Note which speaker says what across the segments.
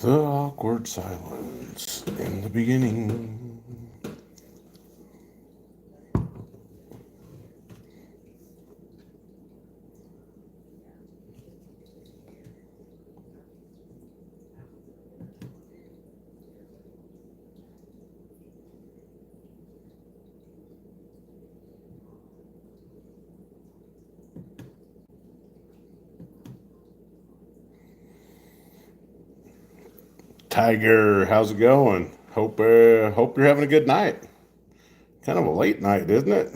Speaker 1: The awkward silence in the beginning. Tiger, how's it going? Hope you're having a good night. Kind of a late night, isn't it?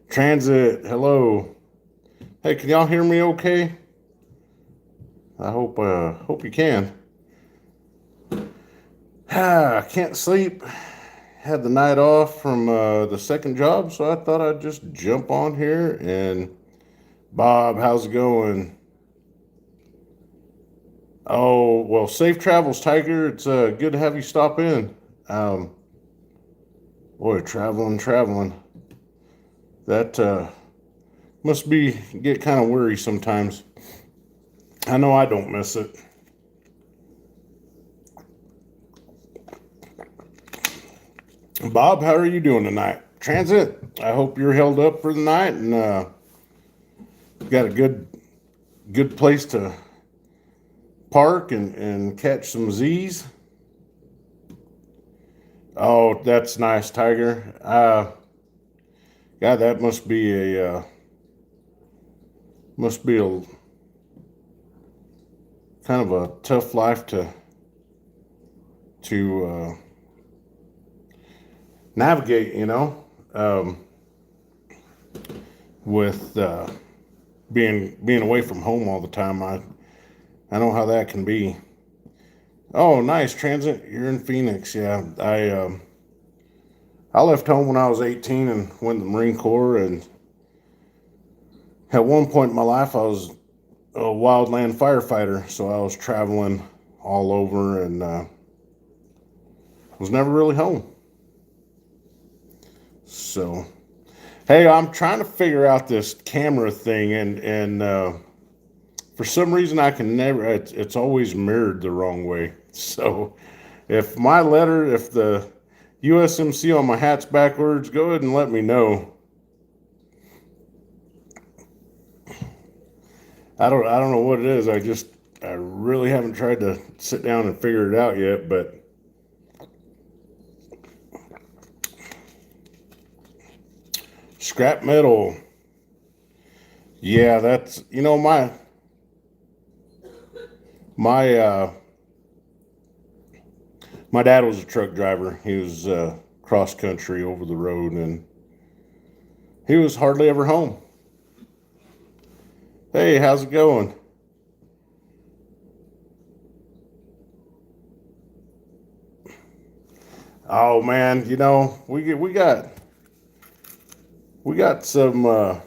Speaker 1: Transit, hello. Hey, can y'all hear me okay? I hope you can. I can't sleep. Had the night off from the second job, so I thought I'd just jump on here. And Bob, how's it going? Oh, well, safe travels, Tiger. It's good to have you stop in. Um, Boy, traveling. That must be get kind of weary sometimes. I know I don't miss it. Bob, how are you doing tonight? Transit, I hope you're held up for the night and got a good place to park and catch some Z's. Oh, that's nice, Tiger. God, that must be a kind of a tough life to navigate. With being away from home all the time. I know how that can be. Oh, nice transit. You're in Phoenix. Yeah, I left home when I was 18 and went to the Marine Corps. And at one point in my life, I was a wildland firefighter, so I was traveling all over and was never really home. So, hey, I'm trying to figure out this camera thing, and for some reason I can never. It's always mirrored the wrong way. So, if the USMC on my hat's backwards, go ahead and let me know. I don't know what it is. I really haven't tried to sit down and figure it out yet, but scrap metal. Yeah, that's my my dad was a truck driver. He was cross country over the road, and he was hardly ever home. Hey, how's it going? Oh man, we got some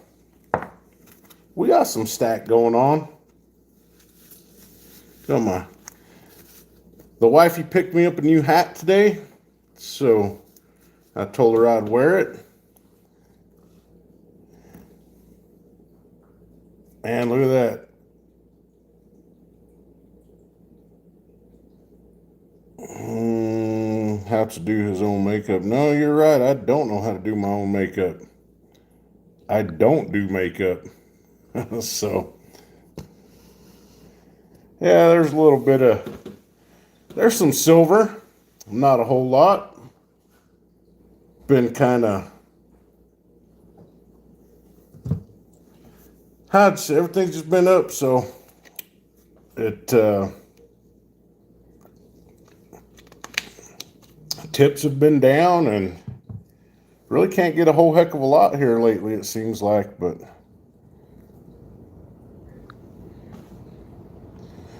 Speaker 1: we got some stack going on. Come on, the wifey picked me up a new hat today, so I told her I'd wear it. And look at that. How to do his own makeup? No, you're right. I don't know how to do my own makeup. I don't do makeup, so yeah. There's some silver. Not a whole lot. Been kind of hot. Everything's just been up, so it tips have been down, and really can't get a whole heck of a lot here lately. It seems like, but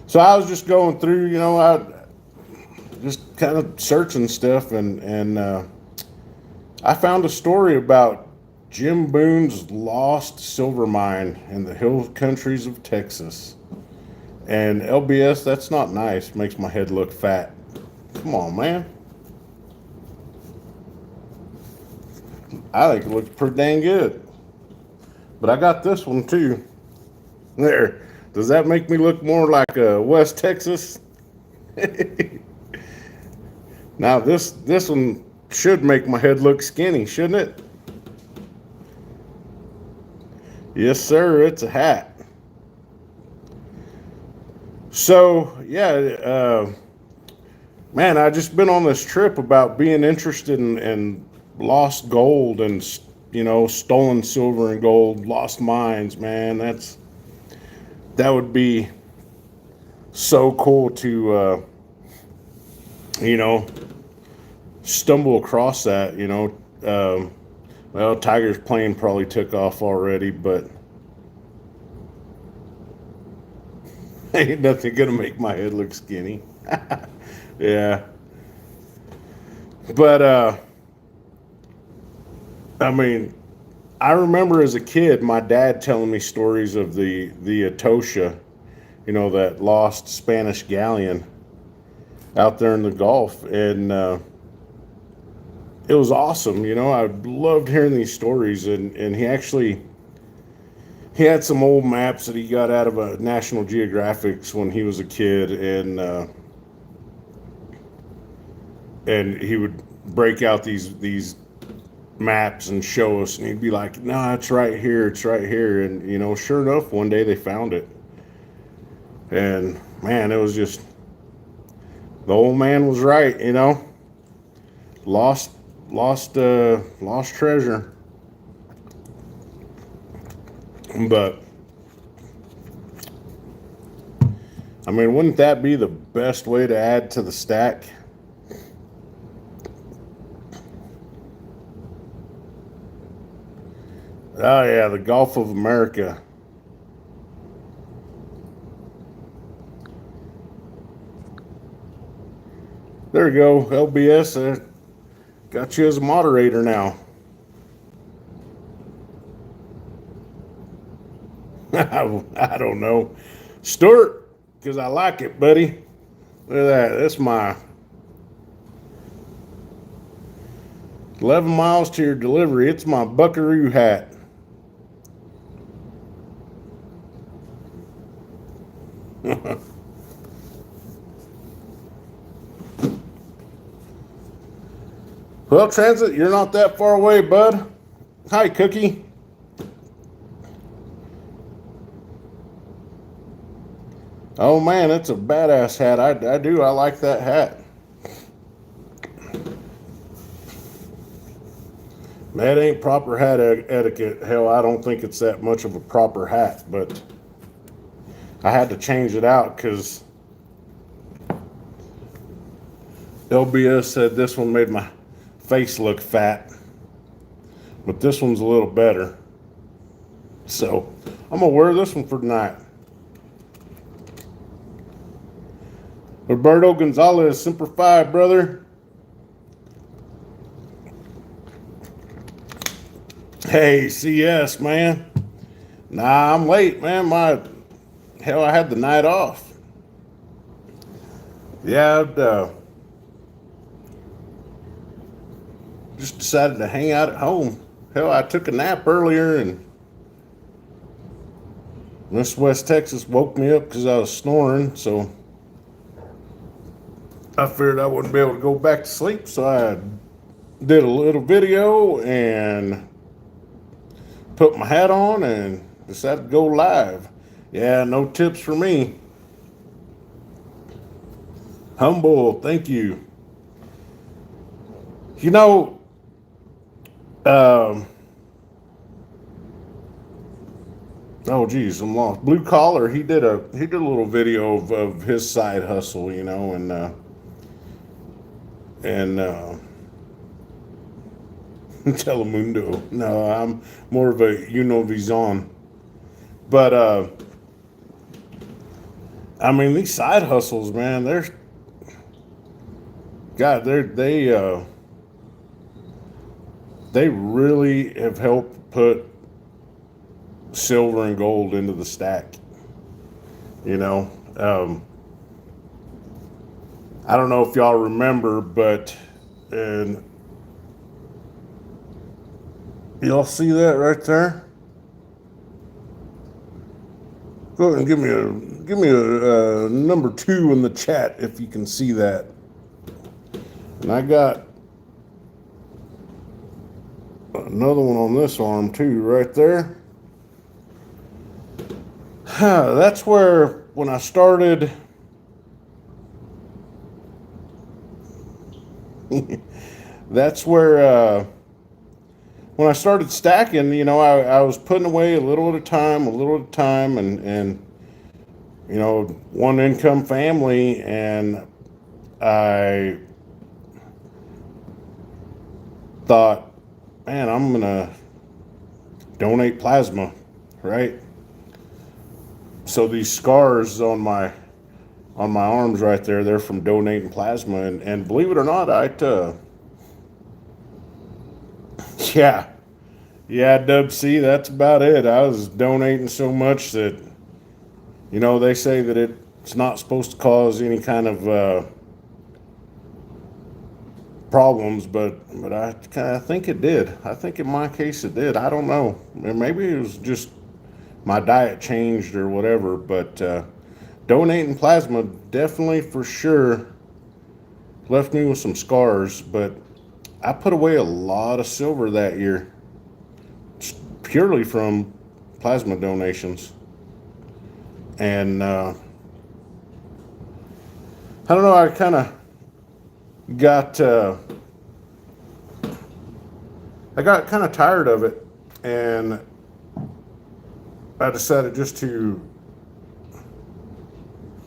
Speaker 1: so I was just going through. I just kind of searching stuff, and I found a story about Jim Boone's lost silver mine in the hill countries of Texas. And LBS, that's not nice. Makes my head look fat. Come on, man. I think it looks pretty dang good. But I got this one too. There. Does that make me look more like West Texas? Now this one should make my head look skinny, shouldn't it? Yes, sir. It's a hat. So yeah, man, I just been on this trip about being interested in lost gold and stolen silver and gold, lost mines. Man, that would be so cool to you know stumble across that. Well, Tiger's plane probably took off already, but ain't nothing gonna make my head look skinny. Yeah, but I mean, I remember as a kid my dad telling me stories of the Atosha, that lost Spanish galleon out there in the Gulf, and it was awesome. I loved hearing these stories, and he had some old maps that he got out of a National Geographics when he was a kid, and he would break out these maps and show us, and he'd be like, "No, it's right here, it's right here," and sure enough, one day they found it, and man, it was just the old man was right, lost lost treasure. But I mean, wouldn't that be the best way to add to the stack? Oh yeah, the Gulf of America. There you go, LBS. Got you as a moderator now. I don't know, Stuart, because I like it, buddy. Look at that. That's my 11 miles to your delivery. It's my Buckaroo hat. Well, Transit, you're not that far away, bud. Hi, Cookie. Oh man, it's a badass hat. I do. I like that hat. That ain't proper hat etiquette. Hell, I don't think it's that much of a proper hat, but I had to change it out because LBS said this one made my face look fat, but this one's a little better. So I'm gonna wear this one for tonight. Roberto Gonzalez, Semper Fi, brother. Hey, CS, man. Nah, I'm late, man. Hell, I had the night off. Yeah, just decided to hang out at home. Hell, I took a nap earlier, and Miss West Texas woke me up because I was snoring, so I figured I wouldn't be able to go back to sleep, so I did a little video and put my hat on and decided to go live. Yeah, no tips for me. Humble, thank you. You know, um, oh geez, I'm lost. Blue Collar, he did a little video of his side hustle, and Telemundo. No, I'm more of a Univision. But I mean, these side hustles, man, they really have helped put silver and gold into the stack. You know, I don't know if y'all remember, but and y'all see that right there? Go ahead and give me a number 2 in the chat if you can see that. And I got another one on this arm too, right there. That's where when I started. That's where when I started stacking, I was putting away a little at a time, and one income family, and I thought, man, I'm gonna donate plasma, right? So these scars on my arms right there, they're from donating plasma, and believe it or not, yeah, Dub C, that's about it. I was donating so much that, they say that it's not supposed to cause any kind of problems, but I think it did. I think in my case it did. I don't know. Maybe it was just my diet changed or whatever, but donating plasma definitely for sure left me with some scars, but I put away a lot of silver that year purely from plasma donations. And I don't know, I kind of got kind of tired of it, and I decided just to,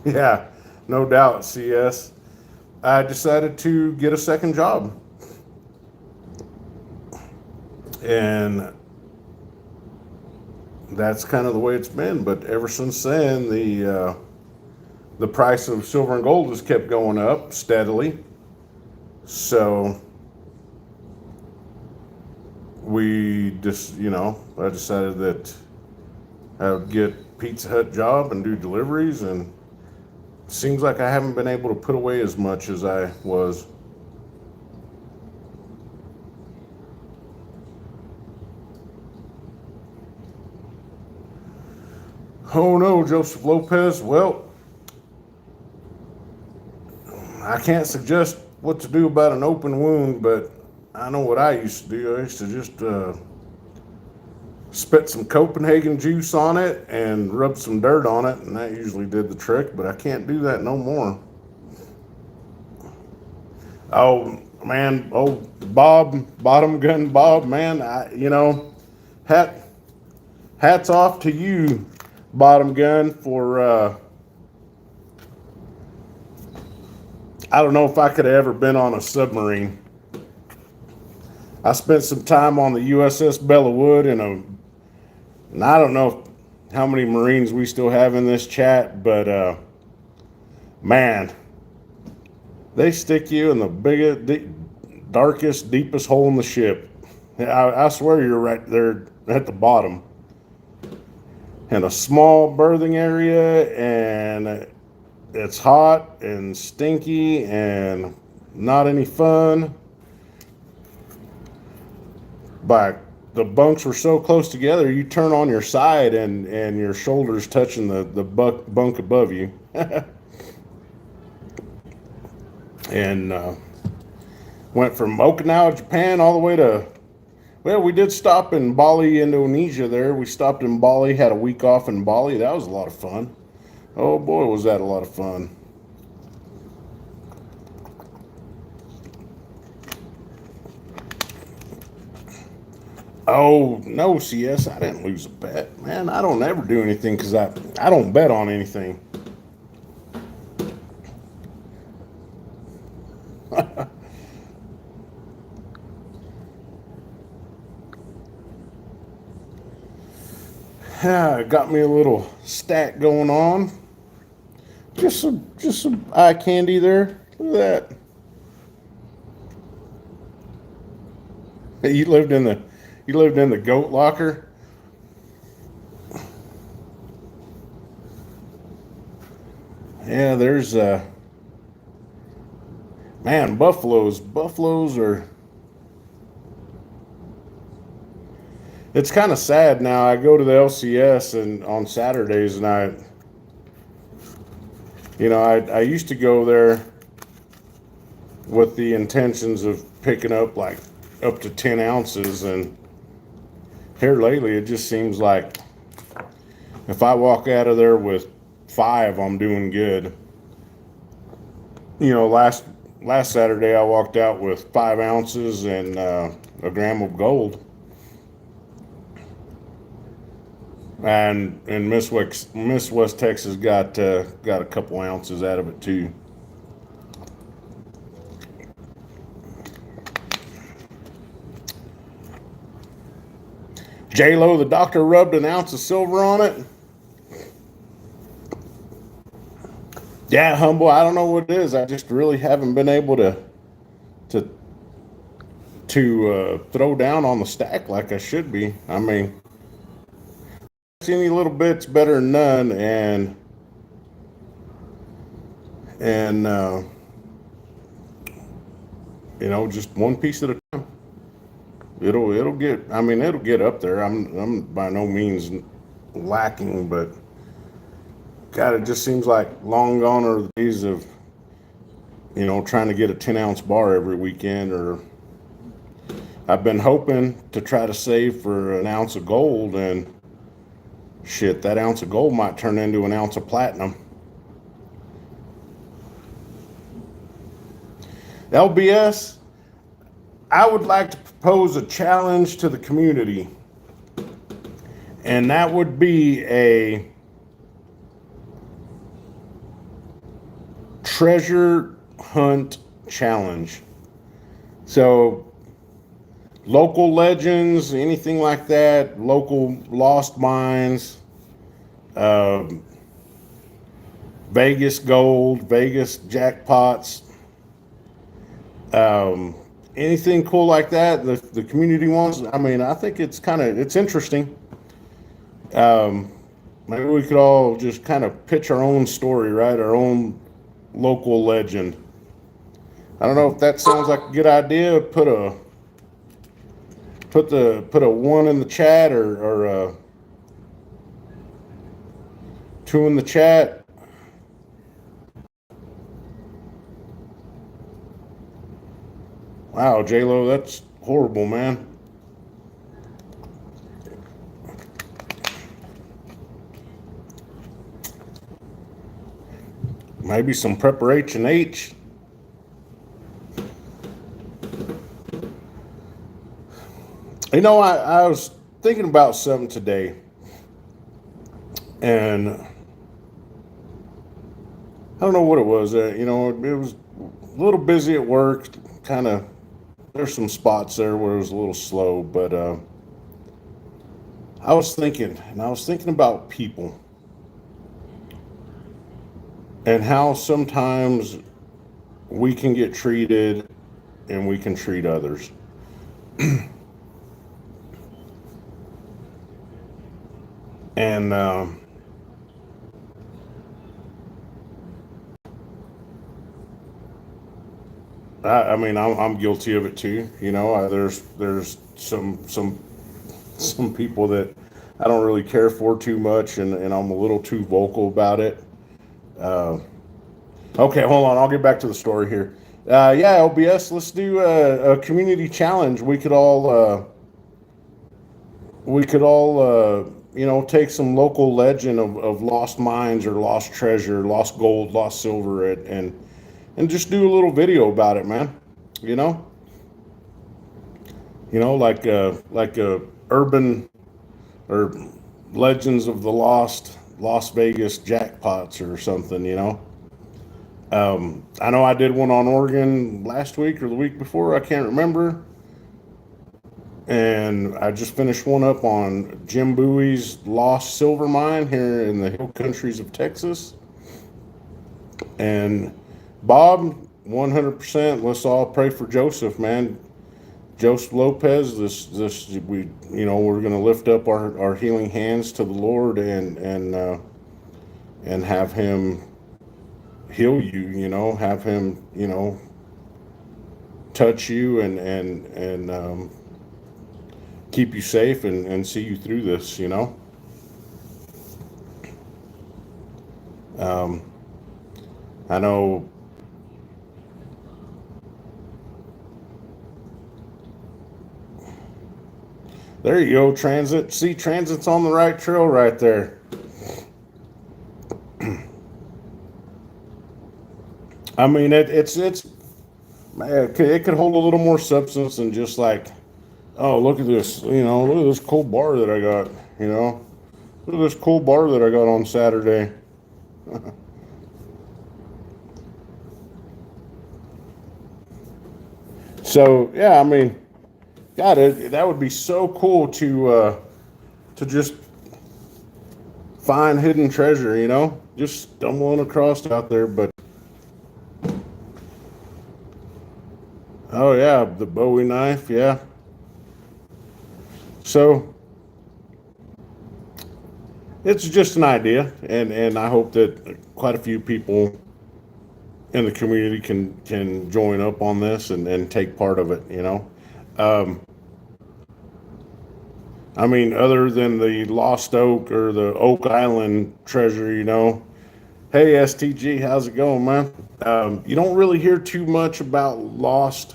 Speaker 1: yeah, no doubt, CS. I decided to get a second job. And that's kind of the way it's been. But ever since then, the price of silver and gold has kept going up steadily. So we just, I decided that I would get Pizza Hut job and do deliveries, and it seems like I haven't been able to put away as much as I was. Oh no, Joseph Lopez. Well, I can't suggest what to do about an open wound, but I know what I used to do. I used to just spit some Copenhagen juice on it and rub some dirt on it, and that usually did the trick, but I can't do that no more. Oh man, Bob, Bottom Gun Bob, man, hats off to you, Bottom Gun, for I don't know if I could have ever been on a submarine. I spent some time on the USS Bella Wood, and I don't know how many Marines we still have in this chat, but man, they stick you in the biggest, darkest, deepest hole in the ship. I swear you're right there at the bottom. In a small berthing area, and it's hot and stinky and not any fun. But the bunks were so close together, you turn on your side and your shoulders touching the bunk above you. And went from Okinawa, Japan, all the way to, well, we did stop in Bali, Indonesia there. We stopped in Bali, had a week off in Bali. That was a lot of fun. Oh boy, was that a lot of fun. Oh, no, CS, I didn't lose a bet. Man, I don't ever do anything because I don't bet on anything. Got me a little stack going on. Just some eye candy there. Look at that. You lived in the goat locker. Yeah, there's man, buffaloes are, it's kind of sad now. I go to the LCS and on Saturdays, and I used to go there with the intentions of picking up like up to 10 ounces, and here lately it just seems like if I walk out of there with 5, I'm doing good. Last Saturday I walked out with 5 ounces and a gram of gold, and Miss West Texas got a couple ounces out of it too. J-Lo, the doctor rubbed an ounce of silver on it. Yeah, Humble, I don't know what it is. I just really haven't been able to throw down on the stack like I should be. I mean, any little bit's better than none, and just one piece at a time. It'll get. I mean, it'll get up there. I'm by no means lacking, but God, it just seems like long gone are the days of trying to get a 10-ounce bar every weekend. Or I've been hoping to try to save for an ounce of gold, and shit, that ounce of gold might turn into an ounce of platinum. LBS, I would like to propose a challenge to the community, and that would be a treasure hunt challenge. So, local legends, anything like that, local lost mines, Vegas gold, Vegas jackpots, anything cool like that the community wants. I mean, I think it's interesting. Maybe we could all just kind of pitch our own story, right? Our own local legend. I don't know if that sounds like a good idea. Put a 1 in the chat, or 2 in the chat. Wow, J-Lo, that's horrible, man. Maybe some preparation H. I was thinking about something today, and I don't know what it was. It was a little busy at work. Kind of, there's some spots there where it was a little slow, but I was thinking about people and how sometimes we can get treated and we can treat others. And I mean, I'm guilty of it too. There's some people that I don't really care for too much, and I'm a little too vocal about it. Okay, hold on. I'll get back to the story here. Yeah, LBS, let's do a community challenge. We could all take some local legend of lost mines or lost treasure, lost gold, lost silver, and just do a little video about it, man. Like a urban or legends of the lost Las Vegas jackpots or something. I know I did one on Oregon last week or the week before, I can't remember. And I just finished one up on Jim Bowie's lost silver mine here in the hill countries of Texas. And Bob, 100%, let's all pray for Joseph, man. Joseph Lopez, we're going to lift up our healing hands to the Lord and have him heal you, have him, touch you and keep you safe and see you through this. I know. There you go, transit. See, transit's on the right trail right there. I mean, it's man, it could hold a little more substance than just like, oh, look at this, look at this cool bar that I got, look at this cool bar that I got on Saturday. So yeah, I mean, God, that would be so cool to just find hidden treasure, just stumbling across out there. But oh yeah, the Bowie knife, yeah. So it's just an idea, and I hope that quite a few people in the community can join up on this and take part of it. Um, I mean, other than the Lost Oak or the Oak Island treasure, Hey STG, how's it going, man? You don't really hear too much about lost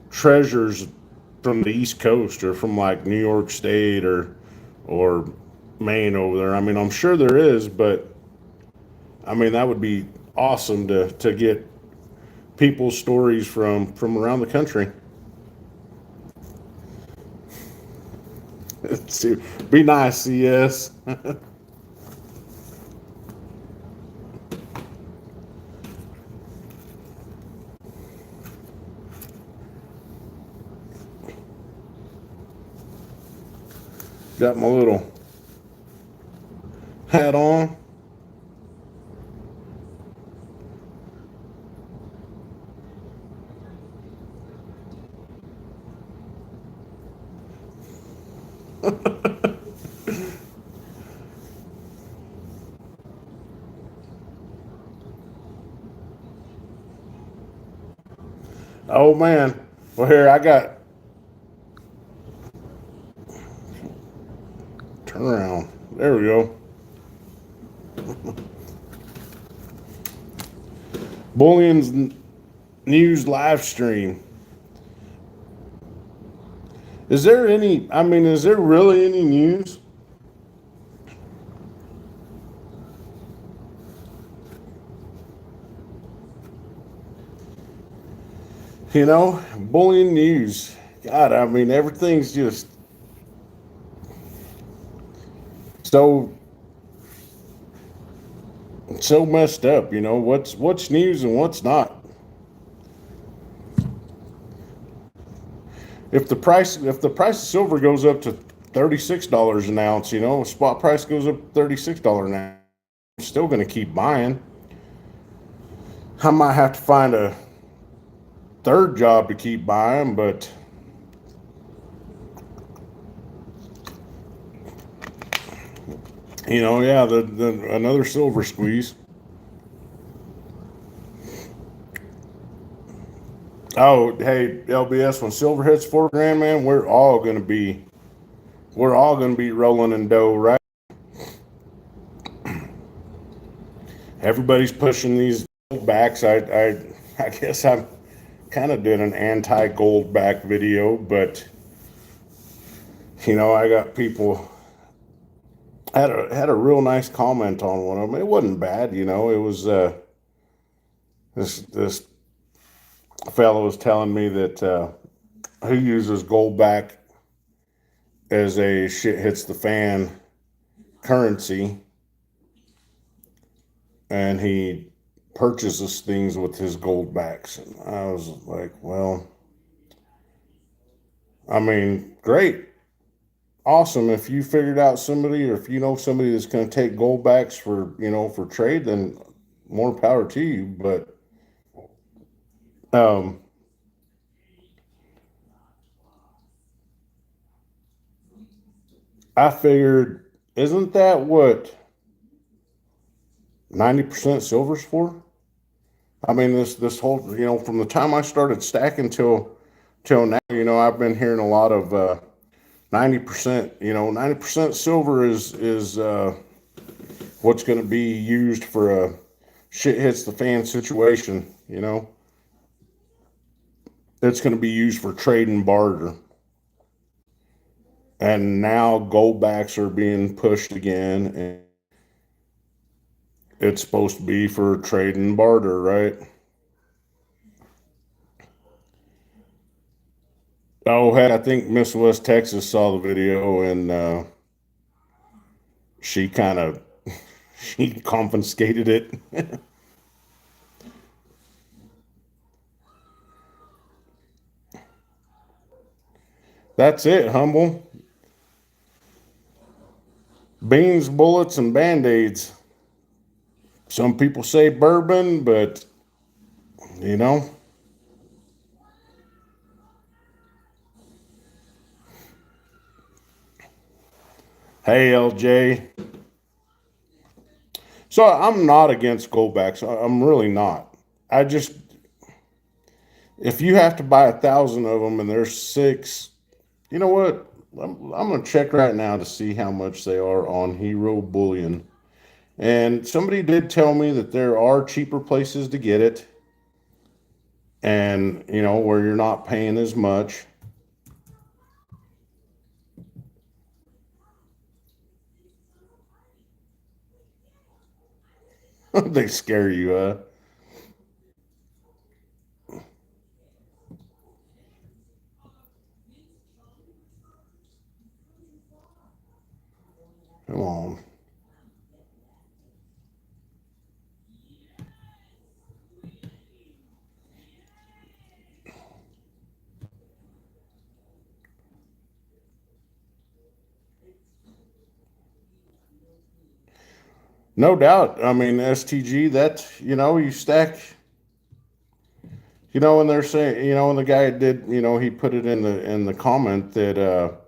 Speaker 1: treasures from the East Coast or from like New York State or Maine over there. I mean, I'm sure there is, but I mean that would be awesome to get people's stories from around the country. Be nice, yes. Got my little hat on. Oh man. Well, here I got. Turn around. There we go. Bullion's news live stream. Is there any? I mean, is there really any news? Bullion news. God, I mean, everything's just so so messed up. What's news and what's not. If the price of silver goes up to $36 an ounce, spot price goes up $36 an ounce, I'm still going to keep buying. I might have to find a third job to keep buying, but yeah, the another silver squeeze. Oh, hey, LBS, when silver hits 4 grand, man, we're all gonna be rolling in dough, right? Everybody's pushing these gold backs. I guess I kind of did an anti-gold back video, but I got people had a real nice comment on one of them. It wasn't bad, it was this fellow was telling me that he uses gold back as a shit hits the fan currency, and he purchases things with his gold backs. And I was like, well, I mean, great, awesome. If you figured out somebody, or if you know somebody that's going to take gold backs for trade, then more power to you. But um, I figured, isn't that what 90% silver's for? I mean, this whole, from the time I started stacking till now, I've been hearing a lot of 90%. 90% silver is what's going to be used for a shit hits the fan situation, it's going to be used for trade and barter. And now goldbacks are being pushed again, and it's supposed to be for trade and barter, right? Oh, heck, I think Miss West Texas saw the video, and she kind of she confiscated it. That's it, Humble. Beans, bullets, and band-aids. Some people say bourbon, but you know. Hey, LJ. So I'm not against goldbacks. I'm really not. I just, if you have to buy 1,000 of them and there's six, you know what? I'm going to check right now to see how much they are on Hero Bullion. And somebody did tell me that there are cheaper places to get it. And, where you're not paying as much. They scare you, huh? Come on. No doubt. I mean, STG, that, you stack, and they're saying, and the guy did, he put it in the comment that,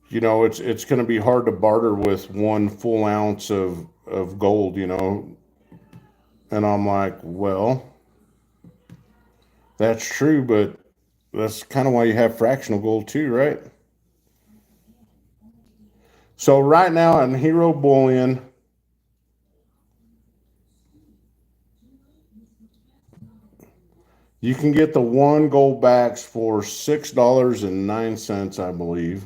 Speaker 1: it's going to be hard to barter with 1 full ounce of gold, And I'm like, well, that's true, but that's kind of why you have fractional gold too, right? So right now in Hero Bullion, you can get the 1 gold backs for $6.09, I believe.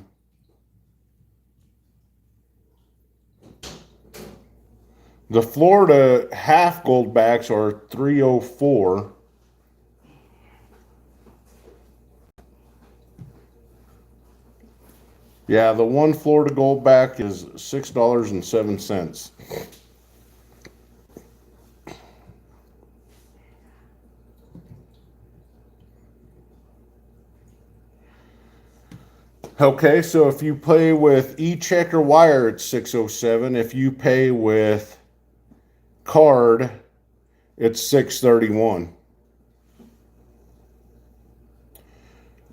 Speaker 1: The Florida half gold backs are 304. Yeah, the 1 Florida gold back is $6.07. Okay, so if you pay with e-check or wire, it's 607. If you pay with card, it's 631.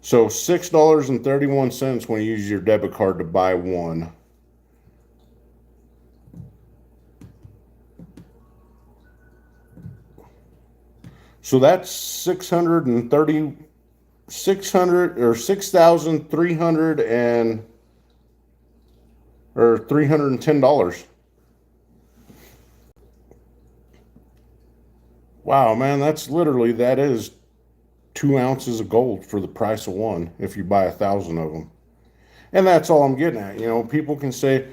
Speaker 1: So $6.31 when you use your debit card to buy one. So that's 600 or 6,300 and or $310. Wow, man, that is 2 ounces of gold for the price of one if you buy 1,000 of them. And that's all I'm getting at. People can say,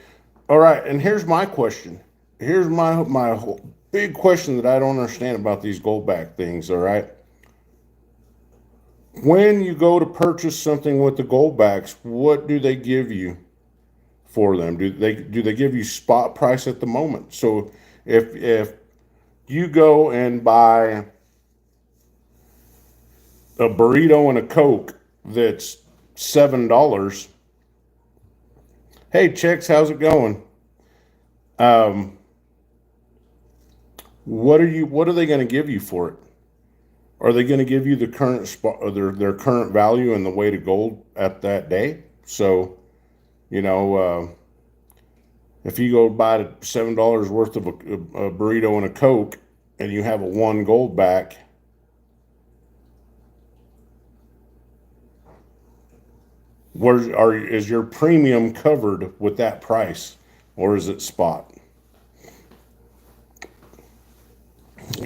Speaker 1: all right, and here's my question. Here's my whole big question that I don't understand about these gold back things, all right? When you go to purchase something with the gold backs, what do they give you for them? Do they give you spot price at the moment? So if you go and buy a burrito and a Coke that's $7. Hey, Chicks, how's it going? What are they going to give you for it? Are they going to give you the current spot, or their current value and the weight of gold at that day? So, you know, if you go buy $7 worth of a burrito and a Coke, and you have a 1 gold back, is your premium covered with that price, or is it spot?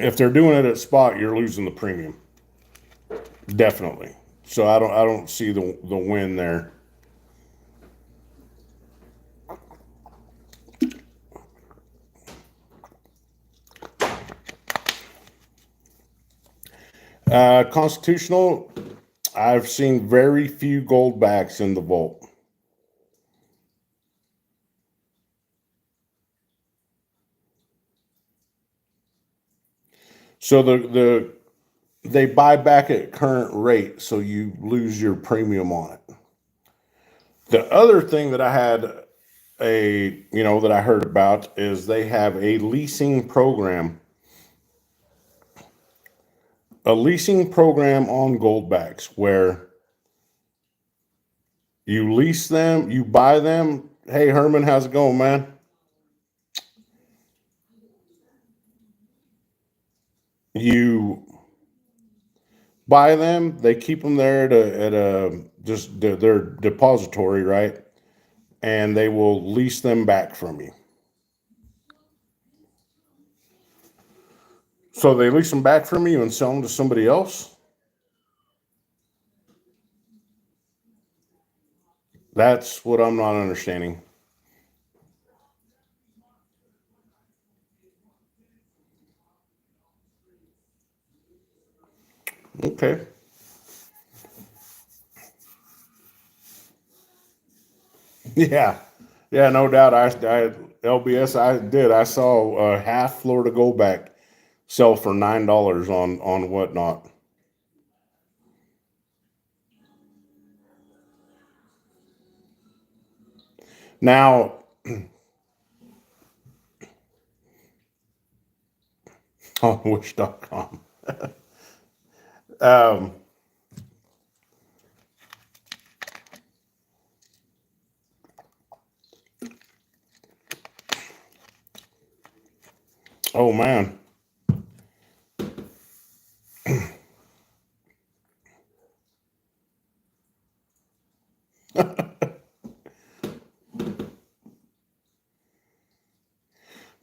Speaker 1: If they're doing it at spot, you're losing the premium. Definitely. So I don't see the win there. Constitutional, I've seen very few goldbacks in the vault. So they buy back at current rate, so you lose your premium on it. The other thing that I had that I heard about is they have a leasing program on goldbacks where you lease them, you buy them. Hey Herman, how's it going, man? You buy them, they keep them there at a just their depository, right? And they will lease them back from you. So they lease them back from you and sell them to somebody else. That's what I'm not understanding. Okay. Yeah. Yeah, no doubt. LBS, I did. I saw half Florida Goldback sell for $9 on whatnot. Now, on wish.com. Um, oh man.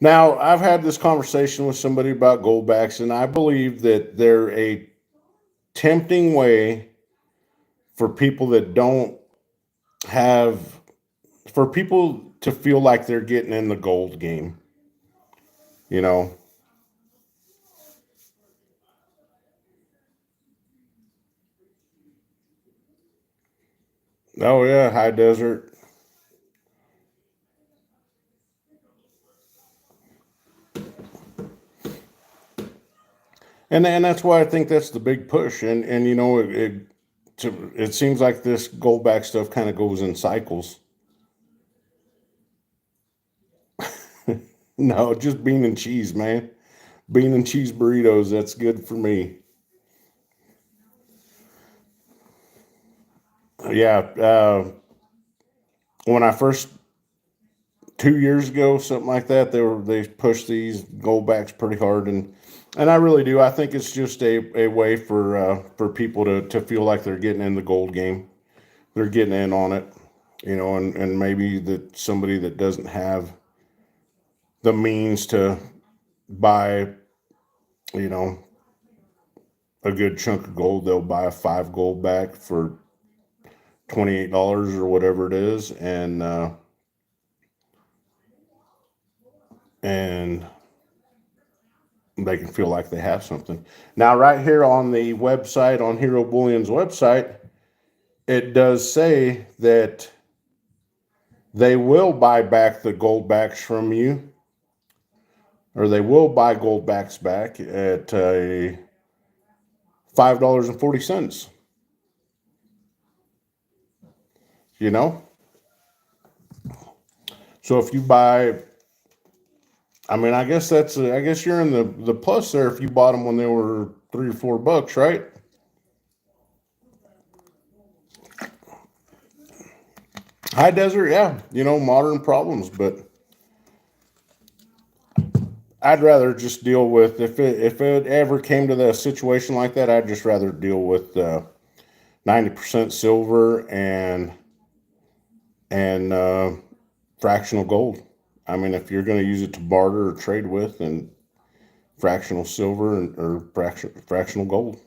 Speaker 1: Now, I've had this conversation with somebody about goldbacks, and I believe that they're a tempting way for people that don't have, for people to feel like they're getting in the gold game, you know. Oh yeah, high desert. And that's why I think that's the big push. And it seems like this goldback stuff kind of goes in cycles. No, just bean and cheese, man. Bean and cheese burritos, that's good for me. Yeah, when I first 2 years ago, something like that, they pushed these goldbacks pretty hard, and I really do. I think it's just a way for people to feel like they're getting in the gold game. They're getting in on it, and maybe that somebody that doesn't have the means to buy, you know, a good chunk of gold, they'll buy a five gold back for $28 or whatever it is, and they can feel like they have something. Now, right here on the website, on Hero Bullion's website, it does say that they will buy back the gold backs from you, or they will buy gold backs back at $5.40. You know, so if you buy, I mean, I guess you're in the plus there if you bought them when they were $3 or $4, right? High desert, yeah, modern problems, but I'd rather just deal with if it ever came to the situation like that, I'd just rather deal with 90% silver and fractional gold. I mean, if you're going to use it to barter or trade with, and fractional silver or fractional gold.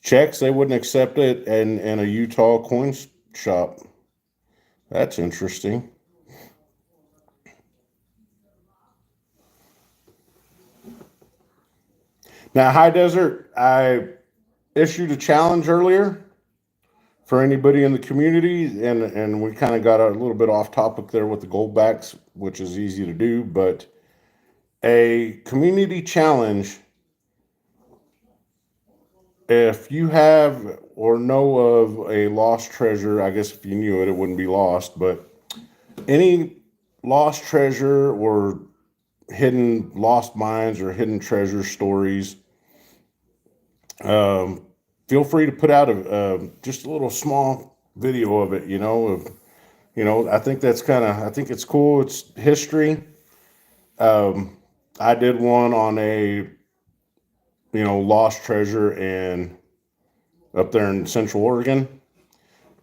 Speaker 1: Checks, they wouldn't accept it in a Utah coin shop. That's interesting. Now, High Desert, I issued a challenge earlier for anybody in the community, and we kind of got a little bit off topic there with the goldbacks, which is easy to do, but a community challenge. If you have or know of a lost treasure, I guess if you knew it, it wouldn't be lost, but any lost treasure or hidden lost mines or hidden treasure stories, feel free to put out just a little small video of it. I think I think it's cool. It's history. I did one on a lost treasure and up there in Central Oregon,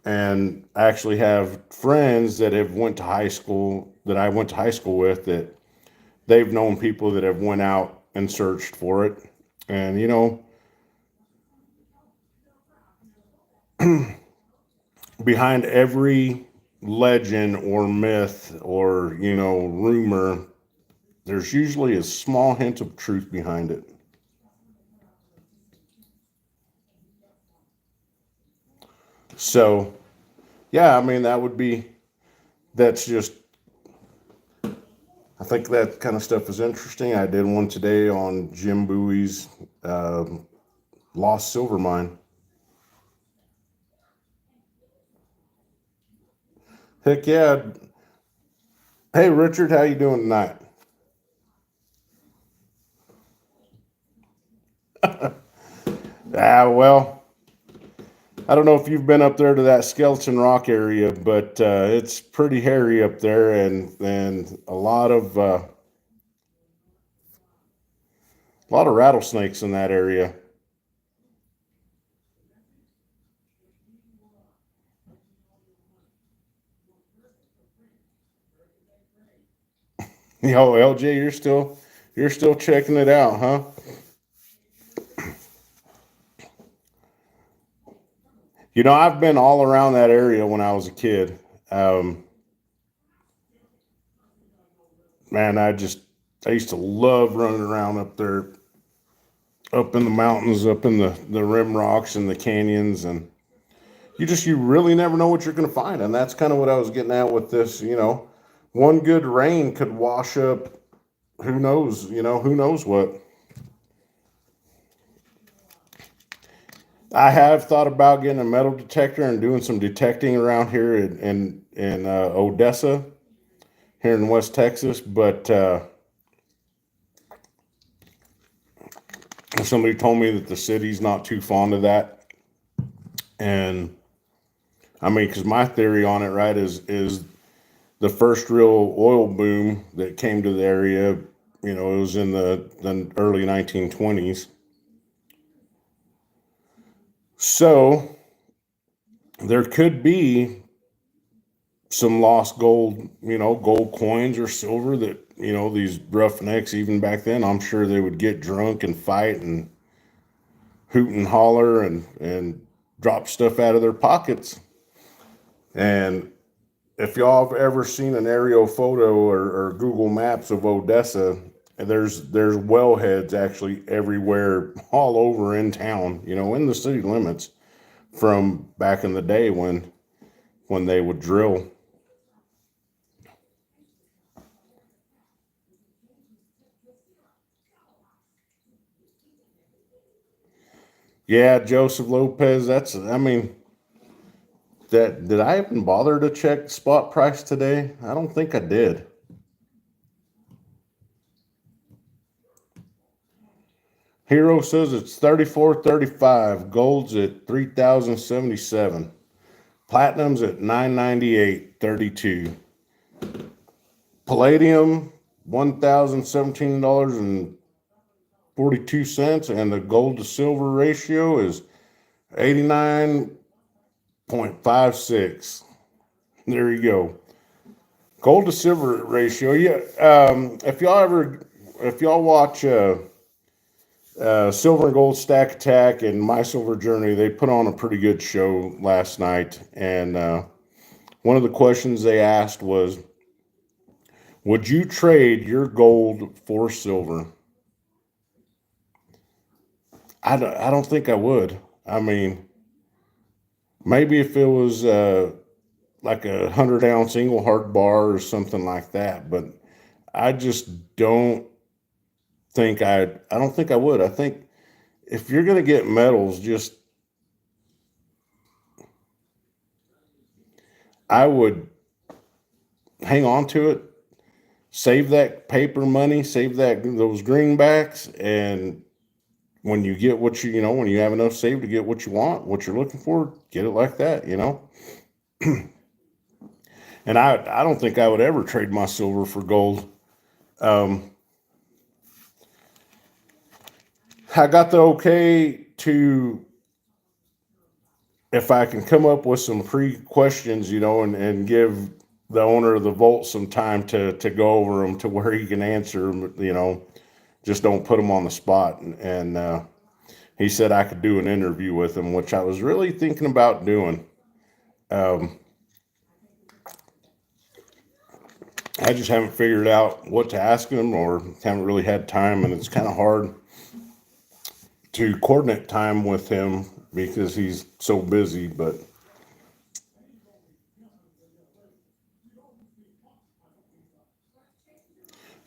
Speaker 1: and I actually have friends that have went to high school that I went to high school with that they've known people that have went out and searched for it, and behind every legend or myth or rumor, there's usually a small hint of truth behind it. So, yeah, I mean, that's just, I think that kind of stuff is interesting. I did one today on Jim Bowie's lost silver mine. Heck yeah. Hey, Richard, how you doing tonight? Well, I don't know if you've been up there to that Skeleton Rock area, but it's pretty hairy up there, and a lot of rattlesnakes in that area. LJ, you're still checking it out, huh? I've been all around that area when I was a kid. Um, Man, I used to love running around up there, up in the mountains, up in the rim rocks and the canyons, and you really never know what you're going to find, and that's kind of what I was getting at with this. One good rain could wash up. Who knows what. I have thought about getting a metal detector and doing some detecting around here in Odessa, here in West Texas, but somebody told me that the city's not too fond of that, and I mean, because my theory on it, right, is the first real oil boom that came to the area. It was in the early 1920s. So there could be some lost gold, gold coins or silver that, these roughnecks, even back then, I'm sure they would get drunk and fight and hoot and holler and drop stuff out of their pockets. And if y'all have ever seen an aerial photo or Google Maps of Odessa, there's wellheads actually everywhere, all over in town, in the city limits, from back in the day when they would drill. Yeah, Joseph Lopez. I mean, that did I even bother to check spot price today? I don't think I did. Hero says it's 34.35. Gold's at 3,077. Platinum's at 998.32. Palladium $1,017.42, and the gold to silver ratio is 89 0.56. There you go. Gold to silver ratio. Yeah. If y'all watch Silver and Gold Stack Attack and My Silver Journey, they put on a pretty good show last night. And one of the questions they asked was, would you trade your gold for silver? I don't think I would. I mean, maybe if it was like 100 ounce Engelhard bar or something like that, but I just don't I don't think I would. I think if you're going to get metals, just I would hang on to it, save that paper money, save those greenbacks, and when you get when you have enough saved to get what you want, what you're looking for, get it like that. And I don't think I would ever trade my silver for gold. Um, I got the okay to, if I can come up with some pre-questions, and give the owner of the vault some time to go over them to where he can answer them, just don't put him on the spot. And he said I could do an interview with him, which I was really thinking about doing. Um, I just haven't figured out what to ask him, or haven't really had time, and it's kind of hard to coordinate time with him because he's so busy. But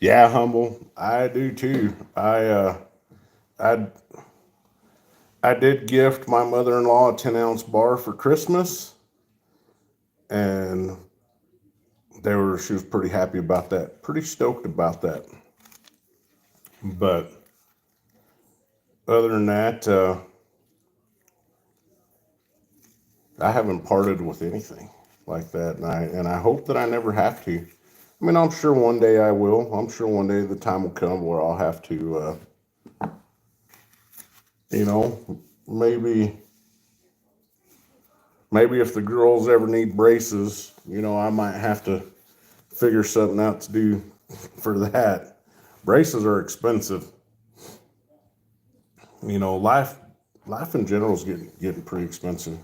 Speaker 1: yeah, humble, I do too. I I did gift my mother-in-law a 10 ounce bar for Christmas, and she was pretty happy about that, pretty stoked about that. But other than that, I haven't parted with anything like that, and I hope that I never have to. I mean, I'm sure one day I will. I'm sure one day the time will come where I'll have to, you know, maybe maybe if the girls ever need braces, I might have to figure something out to do for that. Braces are expensive. Life in general is getting pretty expensive.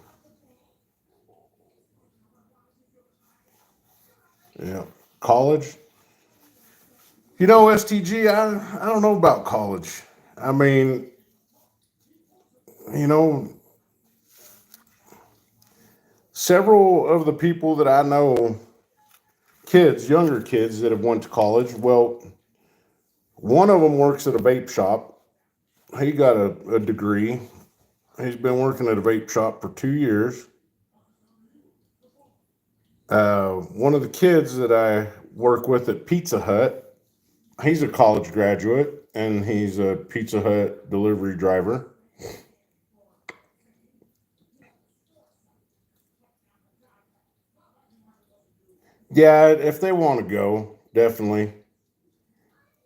Speaker 1: Yeah, college. STG. I don't know about college. I mean, you know, several of the people that I know, younger kids that have went to college. Well, one of them works at a vape shop. He got a degree. He's been working at a vape shop for 2 years. One of the kids that I work with at Pizza Hut, he's a college graduate and he's a Pizza Hut delivery driver. Yeah, if they want to go, definitely.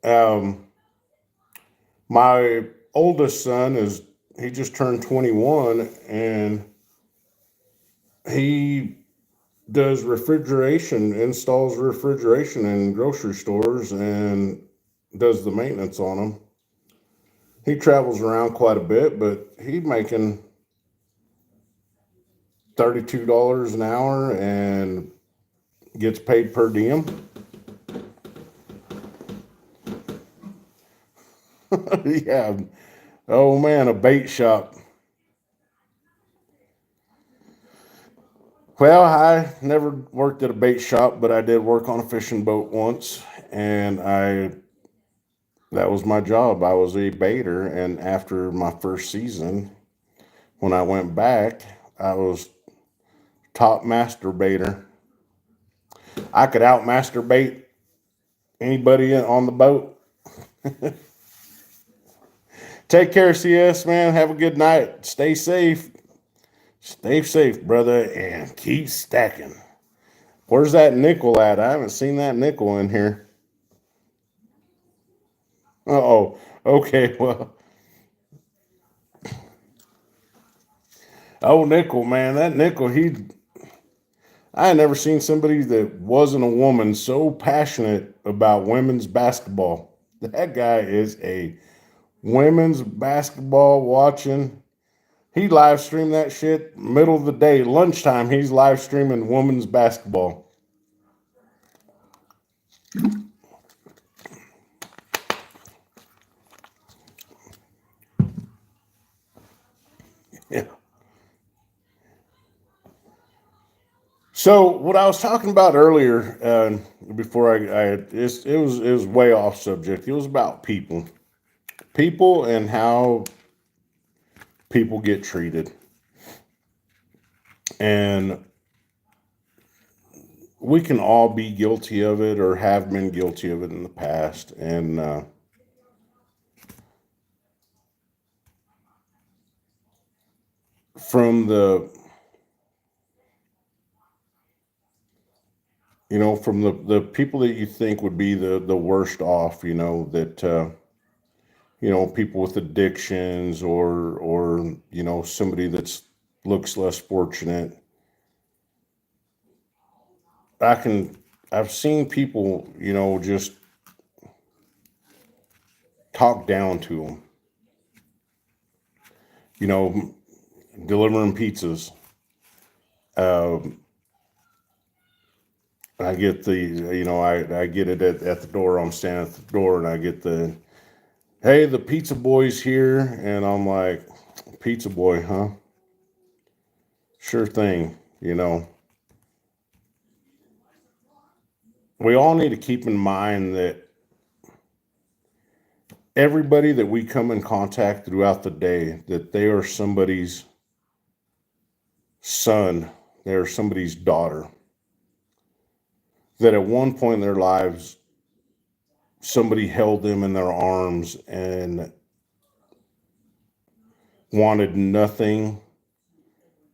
Speaker 1: Um, my oldest son he just turned 21, and he installs refrigeration in grocery stores and does the maintenance on them. He travels around quite a bit, but he's making $32 an hour and gets paid per diem. Yeah. Oh man, a bait shop. Well, I never worked at a bait shop, but I did work on a fishing boat once, and that was my job. I was a baiter, and after my first season, when I went back, I was top masturbator. I could out masturbate anybody on the boat. Take care, CS man. Have a good night. Stay safe. Stay safe, brother, and keep stacking. Where's that nickel at? I haven't seen that nickel in here. Oh, okay. Well, Oh, Nickel, man, that Nickel, I had never seen somebody that wasn't a woman so passionate about women's basketball. That guy is a women's basketball watching. He live streamed that shit middle of the day, lunchtime. He's live streaming women's basketball. Yeah. So what I was talking about earlier, before it was way off subject. It was about people, and how people get treated, and we can all be guilty of it or have been guilty of it in the past. And from the from the people that you think would be the worst off, that people with addictions, or somebody that's looks less fortunate. I can I've seen people, just talk down to them, you know, delivering pizzas. Um, I get I get it at the door. I'm standing at the door, and I get hey, the pizza boy's here. And I'm like, pizza boy, huh? Sure thing. We all need to keep in mind that everybody that we come in contact throughout the day, that they are somebody's son, they are somebody's daughter, that at one point in their lives, somebody held them in their arms and wanted nothing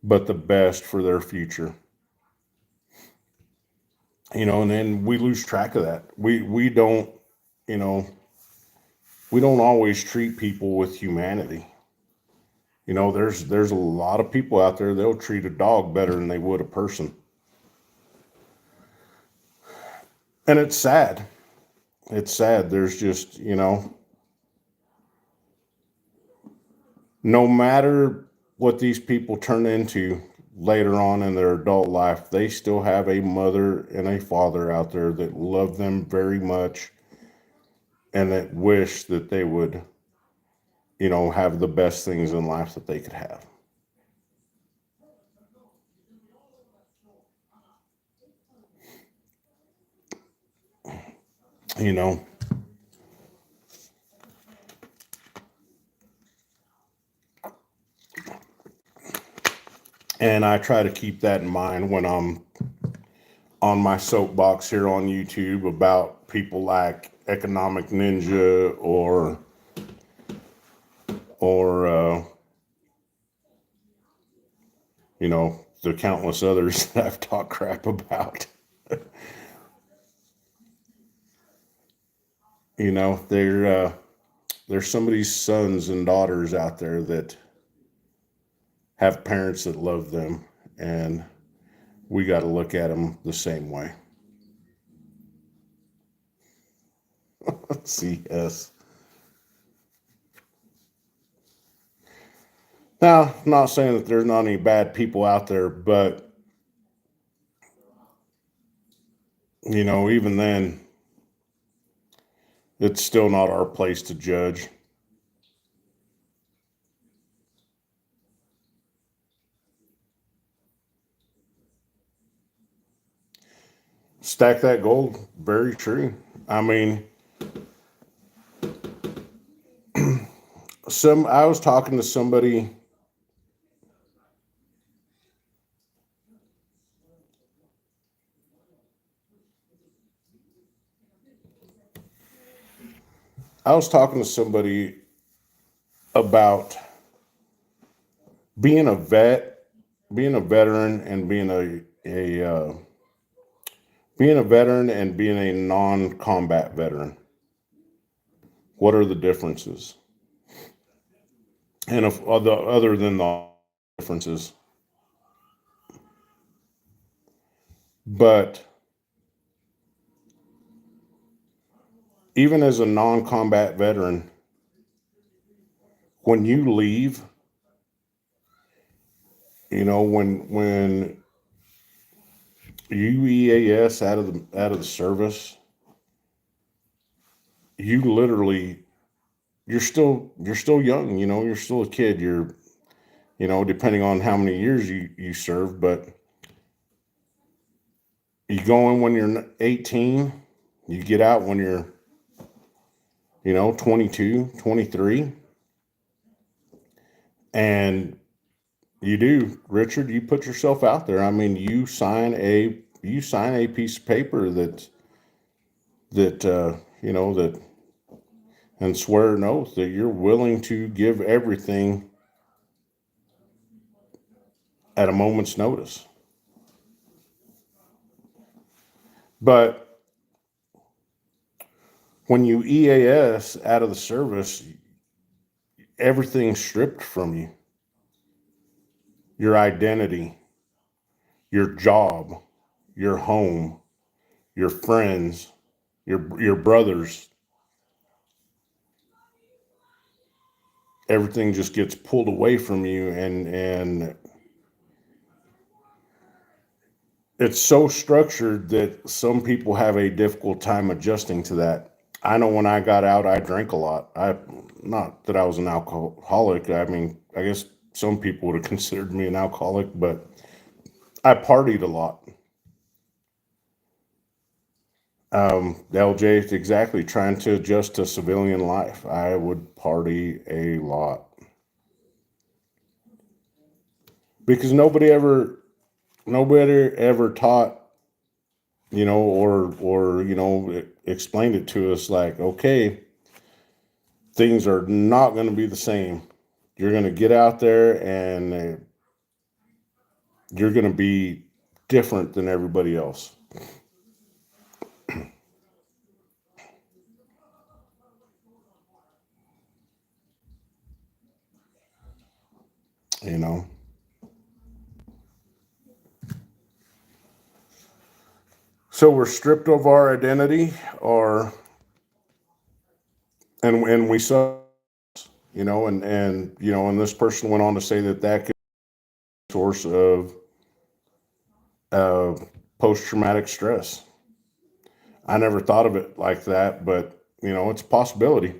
Speaker 1: but the best for their future. And then we lose track of that. We don't, you know, we don't always treat people with humanity. There's a lot of people out there, they'll treat a dog better than they would a person. And it's sad. It's sad. There's just, no matter what these people turn into later on in their adult life, they still have a mother and a father out there that love them very much, and that wish that they would, have the best things in life that they could have. You know, and I try to keep that in mind when I'm on my soapbox here on YouTube about people like Economic Ninja, or the countless others that I've talked crap about. There's somebody's sons and daughters out there that have parents that love them, and we got to look at them the same way. CS. Now, I'm not saying that there's not any bad people out there, but even then, it's still not our place to judge. Stack that gold. Very true. I mean, I was talking to somebody. I was talking to somebody about being a vet, being a veteran, and being a veteran and being a non-combat veteran. What are the differences? And if other than the differences, But even as a non-combat veteran, when you leave, when you EAS out of the service, you literally you're still young, you're still a kid. You're, depending on how many years you serve, but you go in when you're 18, you get out when you're, 22, 23, and Richard, you put yourself out there. I mean, you sign a piece of paper that and swear an oath that you're willing to give everything at a moment's notice. But when you EAS out of the service, everything's stripped from you. Your identity, your job, your home, your friends, your brothers, everything just gets pulled away from you, and it's so structured that some people have a difficult time adjusting to that. I know when I got out, I drank a lot. Not that I was an alcoholic. I mean, I guess some people would have considered me an alcoholic, but I partied a lot. LJ, exactly, trying to adjust to civilian life. I would party a lot because nobody ever taught, or explained it to us like, okay, things are not going to be the same. You're going to get out there and you're going to be different than everybody else. you know so we're stripped of our identity, or and we saw, and this person went on to say that could be a source of uh, post-traumatic stress. I never thought of it like that, but it's a possibility.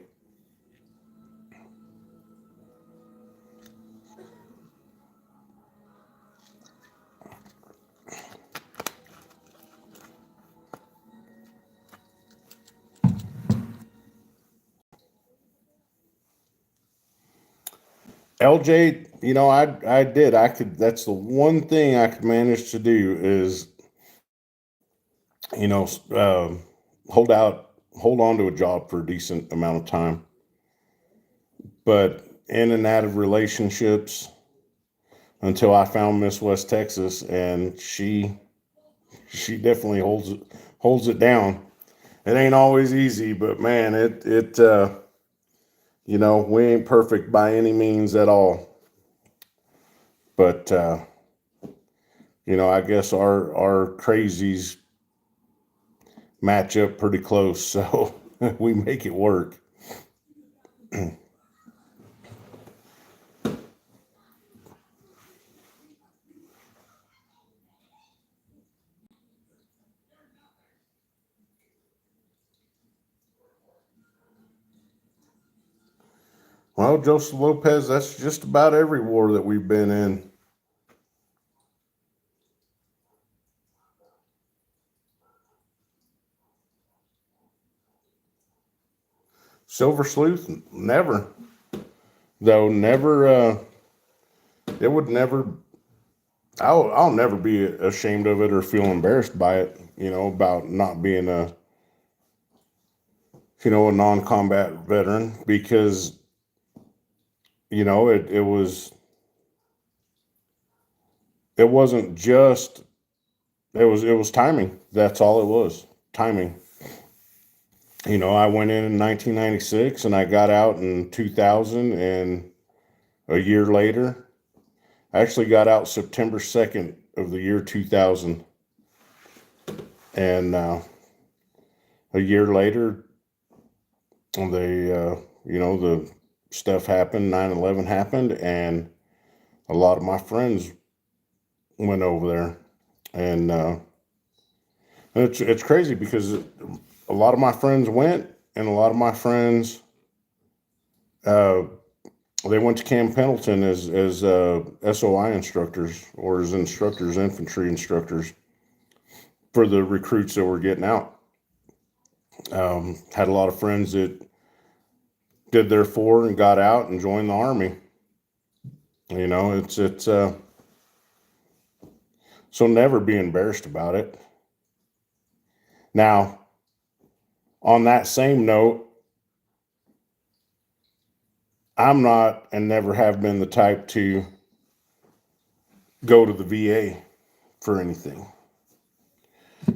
Speaker 1: LJ, that's the one thing I could manage to do is, you know, um hold on to a job for a decent amount of time. But in and out of relationships until I found Miss West Texas, and she definitely holds it down. It ain't always easy, but man, we ain't perfect by any means at all. But I guess our crazies match up pretty close, so we make it work. Well, Joseph Lopez, that's just about every war that we've been in. Silver Sleuth, never. Though never, it would never, I'll never be ashamed of it or feel embarrassed by it, about not being a non-combat veteran, because, it wasn't just, it was timing. That's all it was. Timing. I went in 1996 and I got out in 2000, and a year later, I actually got out September 2nd of the year 2000. And a year later, the stuff happened, 9/11 happened, and a lot of my friends went over there. And it's crazy because a lot of my friends went, and a lot of my friends, uh, they went to Camp Pendleton as SOI instructors, or as instructors, infantry instructors, for the recruits that were getting out. Had a lot of friends that did their 4 and got out and joined the Army. It's so never be embarrassed about it. Now, on that same note, I'm not and never have been the type to go to the VA for anything.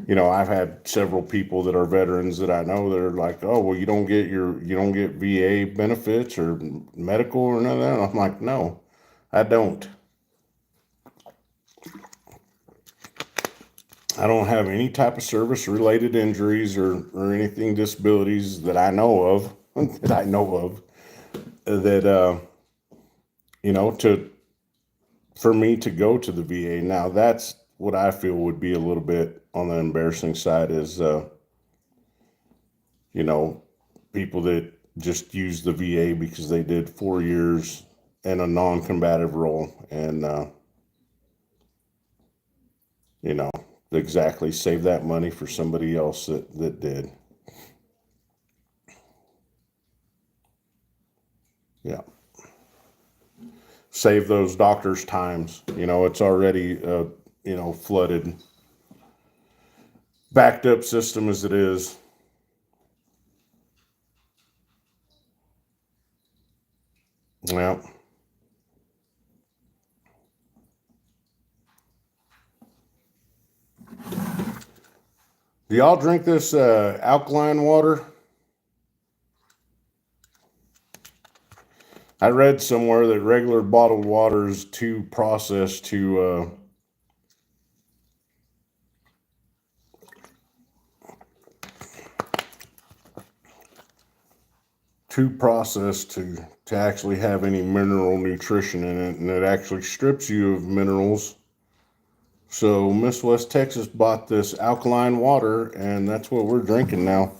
Speaker 1: I've had several people that are veterans that I know that are like, "Oh, well, you don't get VA benefits or medical or none of that." And I'm like, "No, I don't. I don't have any type of service related injuries or anything, disabilities that I know of, that, to, for me to go to the VA. Now that's what I feel would be a little bit on the embarrassing side is, you know, people that just use the VA because they did 4 years in a non-combative role and, you know, exactly save that money for somebody else that did. Yeah. Save those doctors' times. It's already, flooded, backed up system as it is. Yeah. Do y'all drink this alkaline water? I read somewhere that regular bottled water is too processed to actually have any mineral nutrition in it, and it actually strips you of minerals. So Miss West Texas bought this alkaline water, and that's what we're drinking now.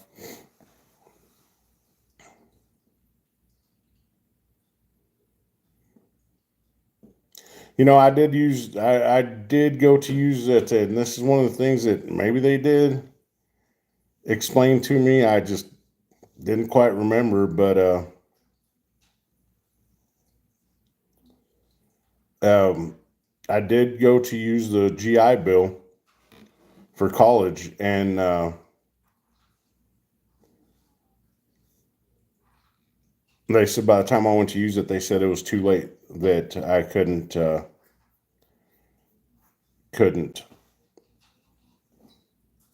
Speaker 1: I did go to use that, and this is one of the things that maybe they did explain to me. I just didn't quite remember, but um, I did go to use the GI Bill for college, and they said by the time I went to use it, they said it was too late, that I couldn't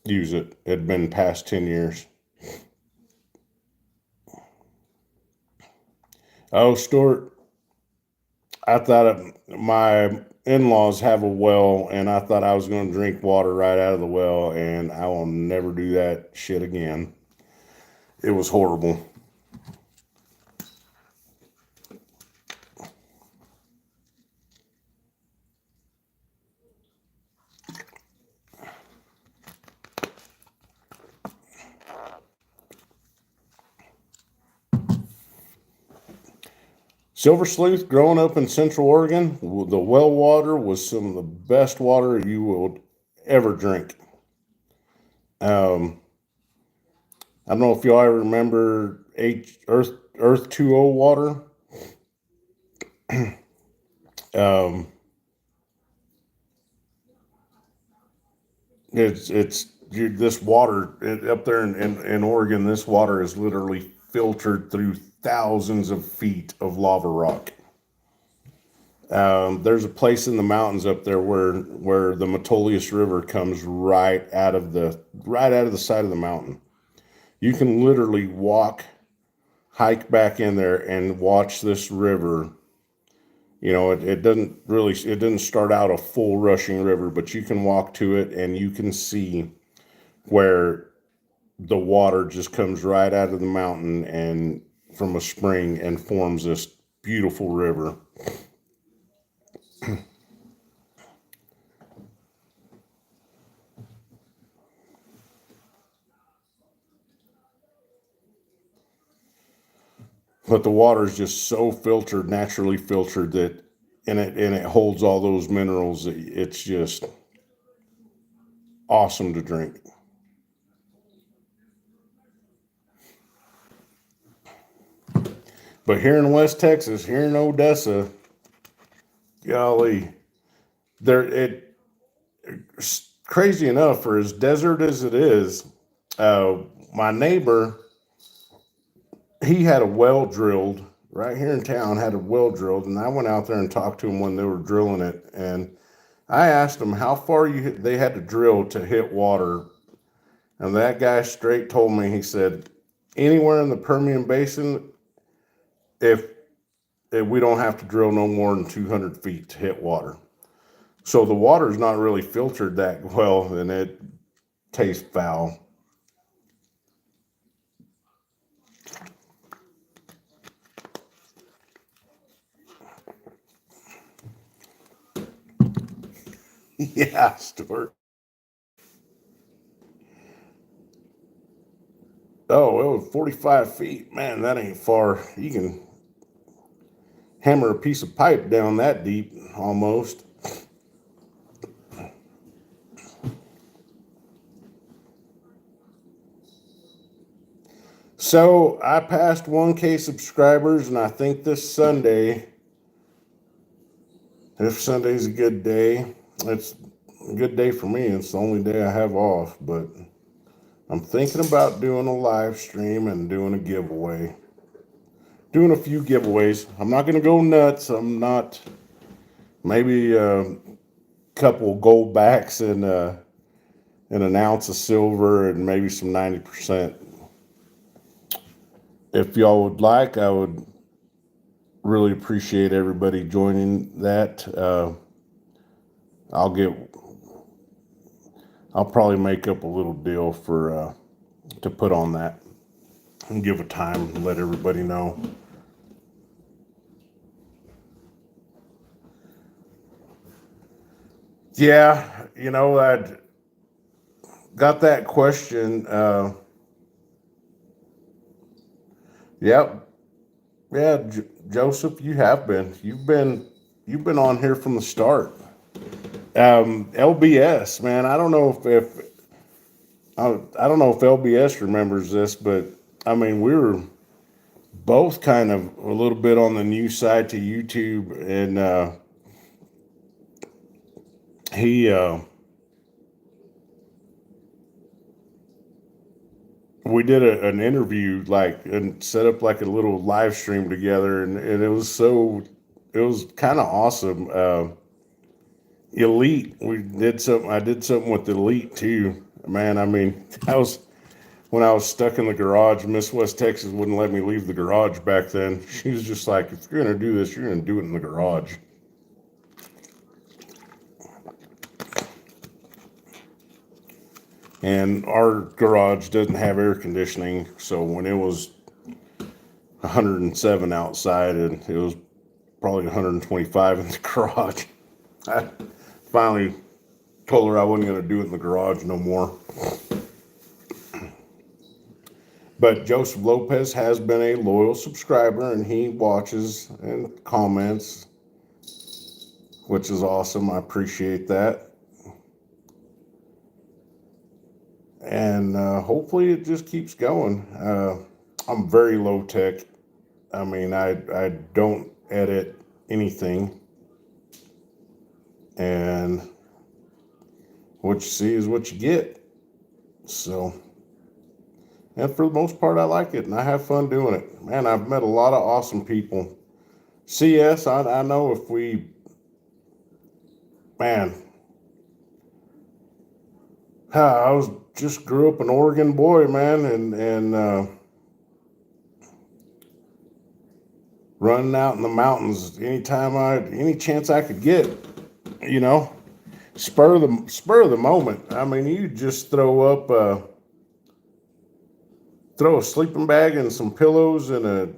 Speaker 1: use it. It had been past 10 years. Oh, Stuart, I thought my in-laws have a well, and I thought I was going to drink water right out of the well, and I will never do that shit again. It was horrible. Silver Sleuth, growing up in Central Oregon, the well water was some of the best water you will ever drink. Um, I don't know if y'all ever remember Earth 2O water. Um, this water up there in Oregon. This water is literally filtered through thousands of feet of lava rock. There's a place in the mountains up there where the Metolius River comes right out of the side of the mountain. You can literally hike back in there and watch this river. It doesn't start out a full rushing river, but you can walk to it and you can see where the water just comes right out of the mountain and from a spring and forms this beautiful river. But the water is just so filtered, naturally filtered, that and it holds all those minerals. It's just awesome to drink. But here in West Texas, here in Odessa, golly, there it crazy enough, for as desert as it is, uh, my neighbor, he had a well drilled right here in town, had a well drilled, and I went out there and talked to him when they were drilling it, and I asked him how far they had to drill to hit water, and that guy straight told me, he said, anywhere in the Permian Basin, if, if we don't have to drill no more than 200 feet to hit water. So the water's not really filtered that well, and it tastes foul. Yeah, Stuart. Oh, it was 45 feet. Man, that ain't far. You can hammer a piece of pipe down that deep almost. So I passed 1K subscribers, and I think this Sunday, if Sunday's a good day, it's a good day for me. It's the only day I have off, but I'm thinking about doing a live stream and doing a giveaway. Doing a few giveaways. I'm not going to go nuts. I'm not. Maybe a couple gold backs and an ounce of silver and maybe some 90%. If y'all would like, I would really appreciate everybody joining that. I'll get. I'll probably make up a little deal for to put on that and give a time and let everybody know. Yeah, I got that question. Yep, yeah, Joseph, you have been. You've been on here from the start. LBS, man. I don't know if I don't know if LBS remembers this, but I mean, we were both kind of a little bit on the new side to YouTube, and he we did an interview, like, and set up like a little live stream together, and it was kind of awesome. Elite, I did something with Elite too, man. I mean, I was when I was stuck in the garage. Miss West Texas wouldn't let me leave the garage back then. She was just like, if you're gonna do this, you're gonna do it in the garage. And our garage doesn't have air conditioning, so when it was 107 outside and it was probably 125 in the garage, I finally told her I wasn't going to do it in the garage no more. But Joseph Lopez has been a loyal subscriber, and he watches and comments, which is awesome. I appreciate that. And hopefully it just keeps going. I'm very low tech. I mean, I don't edit anything, and what you see is what you get. So, and for the most part, I like it, and I have fun doing it. Man, I've met a lot of awesome people. CS, I know if we, man, I was just grew up an Oregon boy, man, and running out in the mountains any chance I could get, you know. spur of the moment. I mean, you just throw a sleeping bag and some pillows and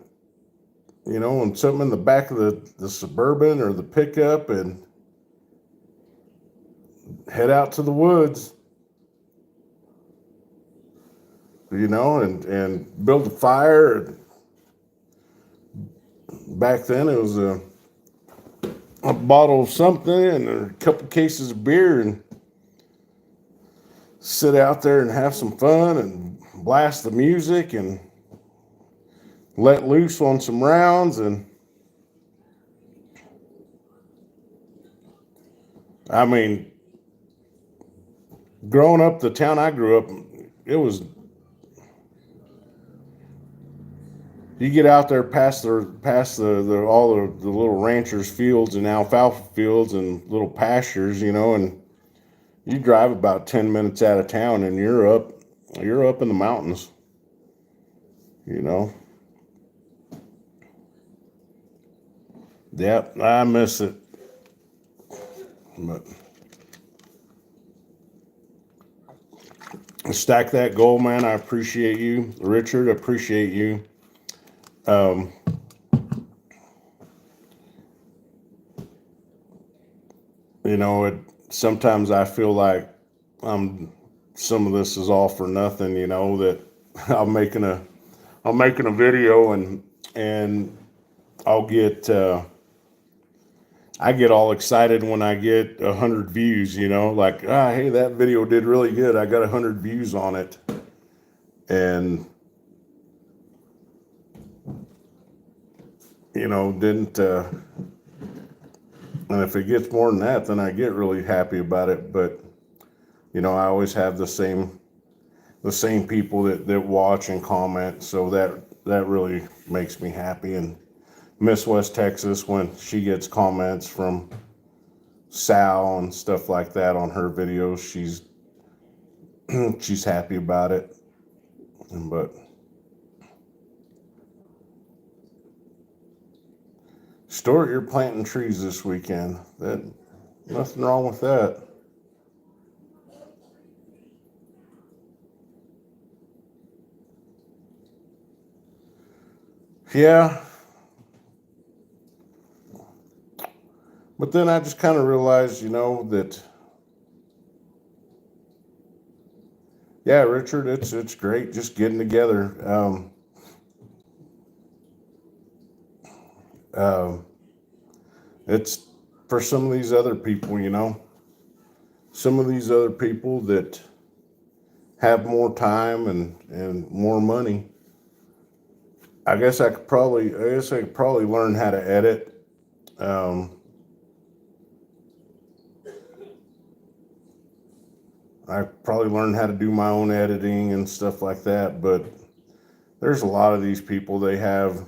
Speaker 1: and something in the back of the Suburban or the pickup and head out to the woods, and build a fire. Back then it was a bottle of something and a couple cases of beer and sit out there and have some fun and blast the music and let loose on some rounds. And I mean, growing up, the town I grew up, it was, you get out there past the all the little ranchers' fields and alfalfa fields and little pastures, and you drive about 10 minutes out of town and you're up in the mountains, you know. Yep, I miss it. But stack that goal, man. I appreciate you, Richard. Appreciate you. Um, sometimes I feel like some of this is all for nothing. That I'm making a video and I'll get I get all excited when I get 100 views. Like hey, that video did really good. I got 100 views on it, and didn't. And if it gets more than that, then I get really happy about it. But I always have the same people that watch and comment, so that really makes me happy. And Miss West Texas, when she gets comments from Sal and stuff like that on her videos, she's happy about it. But Stuart, you're planting trees this weekend. Nothing wrong with that. Yeah. But then I just kind of realized, that yeah, Richard, it's great just getting together. Um, it's for some of these other people, some of these other people that have more time and more money. I could probably learn how to edit. Um, I probably learned how to do my own editing and stuff like that. But there's a lot of these people, they have,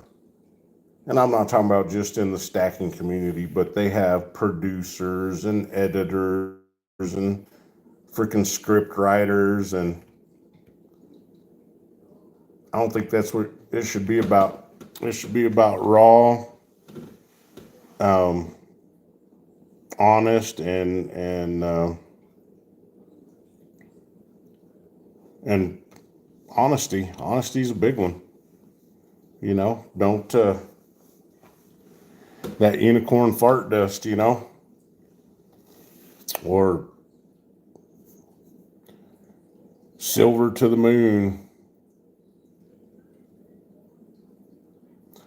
Speaker 1: and I'm not talking about just in the stacking community, but they have producers and editors and freaking script writers. And I don't think that's what it should be about. It should be about raw, um, honest, and honesty. Honesty is a big one. Don't that unicorn fart dust. Or silver to the moon.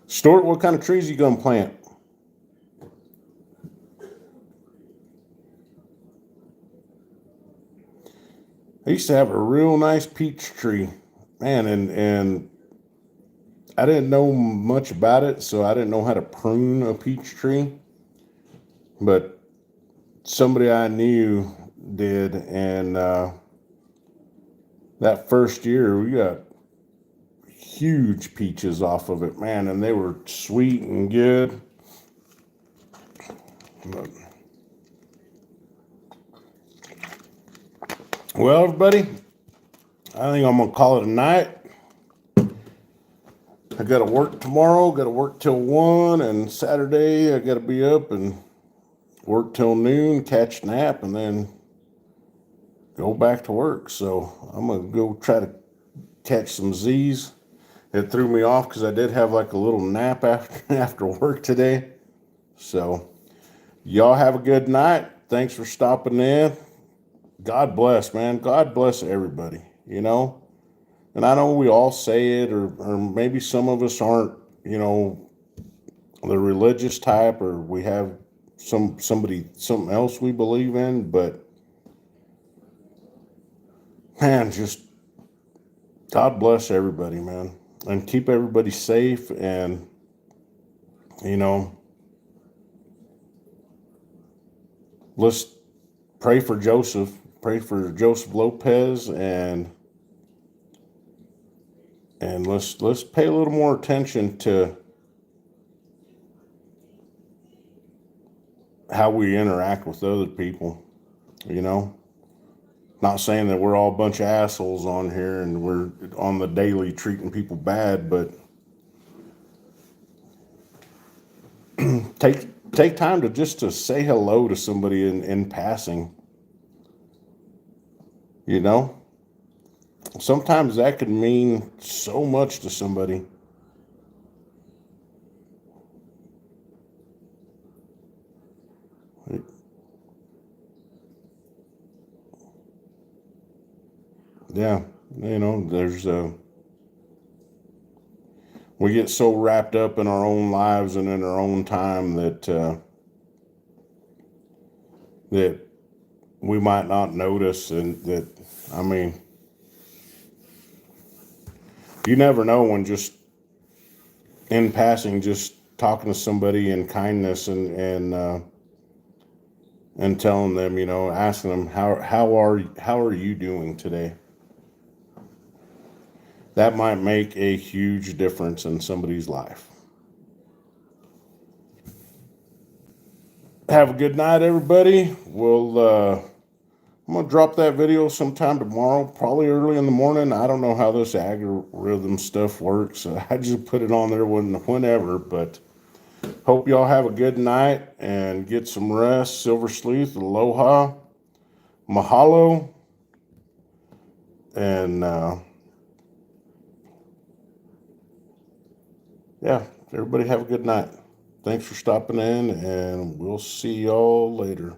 Speaker 1: Stuart, what kind of trees you gonna plant? I used to have a real nice peach tree, man, and I didn't know much about it, so I didn't know how to prune a peach tree. But somebody I knew did, and that first year we got huge peaches off of it, man, and they were sweet and good. But, well, everybody, I think I'm gonna call it a night. I got to work tomorrow. Got to work till 1, and Saturday I got to be up and work till noon, catch a nap, and then go back to work. So I'm gonna go try to catch some Z's. It threw me off because I did have like a little nap after work today. So y'all have a good night. Thanks for stopping in. God bless, man. God bless everybody, you know? And I know we all say it, or maybe some of us aren't, you know, the religious type, or we have something else we believe in, but man, just God bless everybody, man. And keep everybody safe, and you know, let's pray for Joseph. Pray for Joseph Lopez, and let's pay a little more attention to how we interact with other people, you know. Not saying that we're all a bunch of assholes on here and we're on the daily treating people bad, but take time to just to say hello to somebody in passing, you know. Sometimes that could mean so much to somebody. Yeah, you know, there's we get so wrapped up in our own lives and in our own time that we might not notice, and that, I mean, you never know when just in passing, just talking to somebody in kindness, and telling them, you know, asking them how are you doing today? That might make a huge difference in somebody's life. Have a good night, everybody. I'm gonna drop that video sometime tomorrow, probably early in the morning. I don't know how this algorithm stuff works. I just put it on there whenever, but hope y'all have a good night and get some rest. Silver Sleuth, aloha, mahalo, and yeah, everybody have a good night. Thanks for stopping in, and we'll see y'all later.